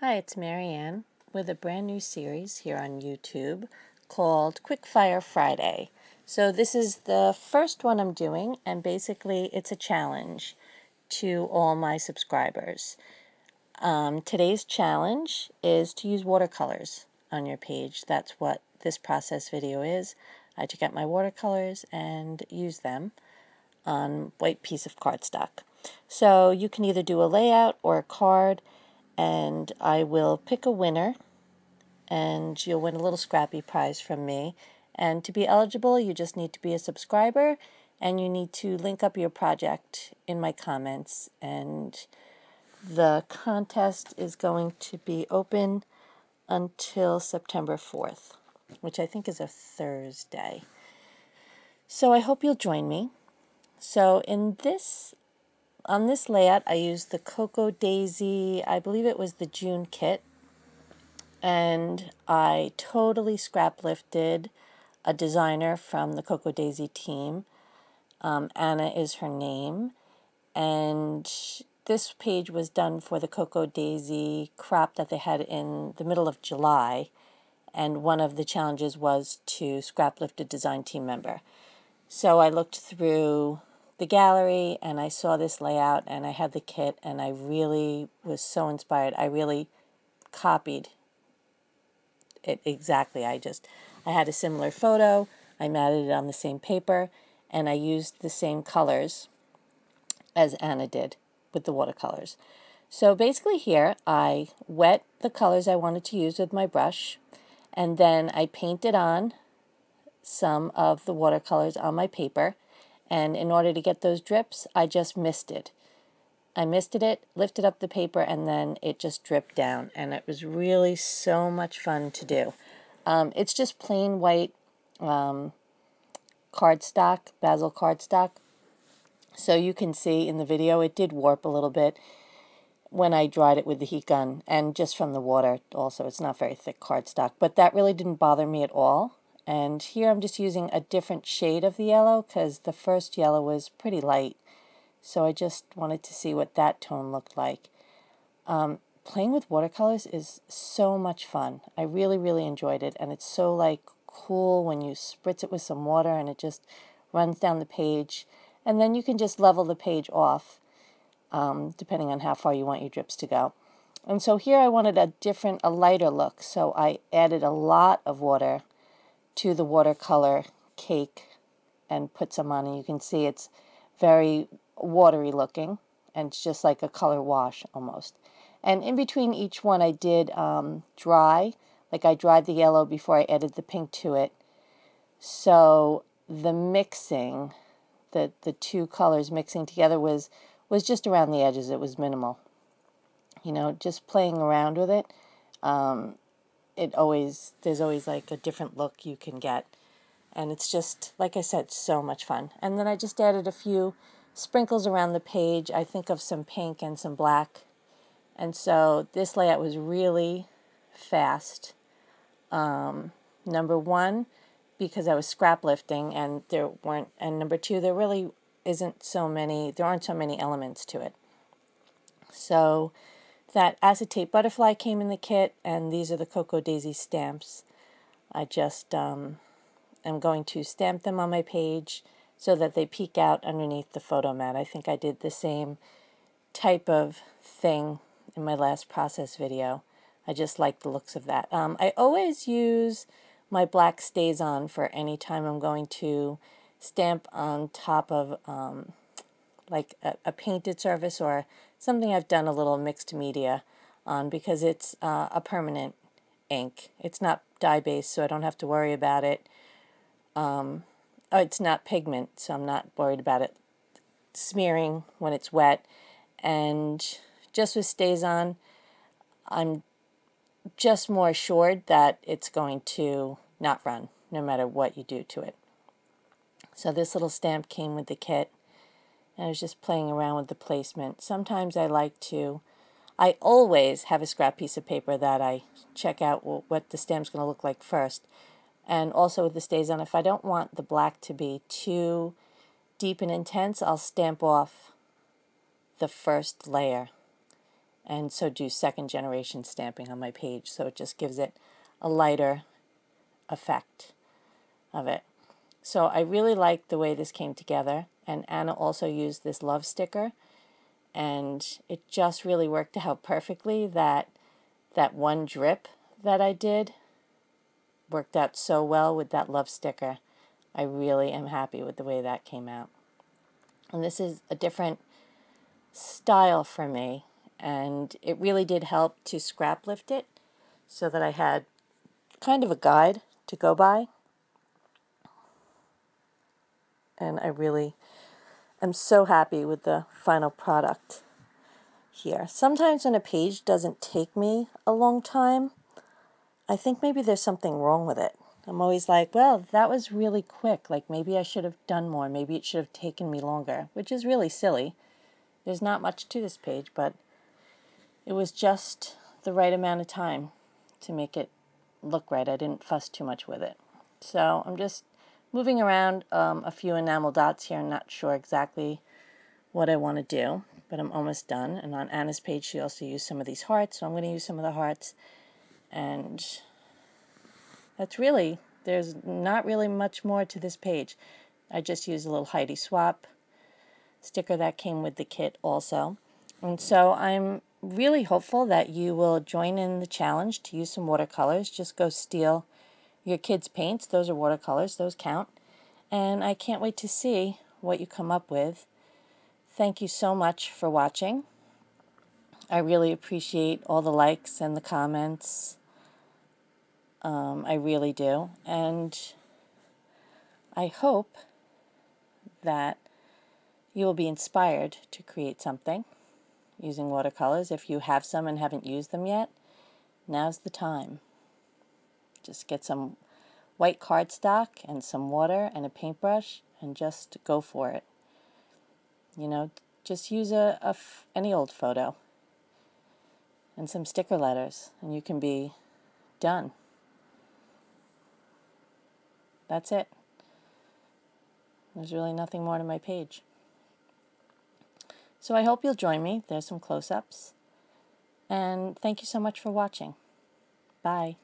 Hi, it's Marianne with a brand new series here on YouTube called Quickfire Friday. So this is the first one I'm doing, and basically it's a challenge to all my subscribers. Today's challenge is to use watercolors on your page. That's what this process video is. I took out my watercolors and use them on white piece of cardstock. So you can either do a layout or a card, and I will pick a winner, and you'll win a little Scrappy prize from me. And to be eligible, you just need to be a subscriber, and you need to link up your project in my comments. And the contest is going to be open until September 4th, which I think is a Thursday. So I hope you'll join me. So on this layout, I used the Cocoa Daisy, I believe it was the June kit, and I totally scrap lifted a designer from the Cocoa Daisy team. Anna is her name, and this page was done for the Cocoa Daisy crop that they had in the middle of July, and one of the challenges was to scrap lift a design team member. So I looked through the gallery and I saw this layout and I had the kit and I really was so inspired. I really copied it exactly. I had a similar photo, I matted it on the same paper, and I used the same colors as Anna did with the watercolors. So basically here I wet the colors I wanted to use with my brush, and then I painted on some of the watercolors on my paper, and in order to get those drips I just misted. I misted it, lifted up the paper, and then it just dripped down, and it was really so much fun to do. It's just plain white cardstock, basil cardstock. So you can see in the video it did warp a little bit when I dried it with the heat gun, and just from the water also. It's not very thick cardstock, but that really didn't bother me at all. And here I'm just using a different shade of the yellow because the first yellow was pretty light. So I just wanted to see what that tone looked like. Playing with watercolors is so much fun. I really, really enjoyed it, and it's so cool when you spritz it with some water and it just runs down the page. And then you can just level the page off, depending on how far you want your drips to go. And so here I wanted a lighter look, so I added a lot of water to the watercolor cake and put some on, and you can see it's very watery looking, and it's just like a color wash almost. And in between each one I did dry, like I dried the yellow before I added the pink to it. So the mixing, the two colors mixing together was just around the edges. It was minimal. You know, just playing around with it. There's always like a different look you can get. And it's just, like I said, so much fun. And then I just added a few sprinkles around the page. I think of some pink and some black. And so this layout was really fast. Number one, because I was scrap lifting, and number two, there aren't so many elements to it. So that acetate butterfly came in the kit, and these are the Cocoa Daisy stamps. I just am going to stamp them on my page so that they peek out underneath the photo mat. I think I did the same type of thing in my last process video. I just like the looks of that. I always use my black StazOn for any time I'm going to stamp on top of like a painted surface or something I've done a little mixed media on, because it's a permanent ink. It's not dye-based, so I don't have to worry about it. It's not pigment, so I'm not worried about it smearing when it's wet. And just with StazOn, I'm just more assured that it's going to not run no matter what you do to it. So this little stamp came with the kit, and I was just playing around with the placement. Sometimes I always have a scrap piece of paper that I check out what the stamp's going to look like first. And also with the StazOn, if I don't want the black to be too deep and intense, I'll stamp off the first layer and so do second generation stamping on my page, so it just gives it a lighter effect of it. So I really like the way this came together, and Anna also used this love sticker, and it just really worked out perfectly. That one drip that I did worked out so well with that love sticker. I really am happy with the way that came out. And this is a different style for me, and it really did help to scrap lift it so that I had kind of a guide to go by. And I really am so happy with the final product here. Sometimes when a page doesn't take me a long time, I think maybe there's something wrong with it. I'm always like, well, that was really quick. Like, maybe I should have done more. Maybe it should have taken me longer, which is really silly. There's not much to this page, but it was just the right amount of time to make it look right. I didn't fuss too much with it. So I'm just moving around a few enamel dots here. I'm not sure exactly what I want to do, but I'm almost done. And on Anna's page, she also used some of these hearts, so I'm going to use some of the hearts. And that's really, there's not really much more to this page. I just used a little Heidi Swap sticker that came with the kit also. And so I'm really hopeful that you will join in the challenge to use some watercolors. Just go steal your kids' paints. Those are watercolors. Those count. And I can't wait to see what you come up with. Thank you so much for watching. I really appreciate all the likes and the comments. I really do. And I hope that you will be inspired to create something using watercolors. If you have some and haven't used them yet, now's the time. Just get some white cardstock and some water and a paintbrush and just go for it. You know, just use any old photo and some sticker letters and you can be done. That's it. There's really nothing more to my page. So I hope you'll join me. There's some close-ups. And thank you so much for watching. Bye.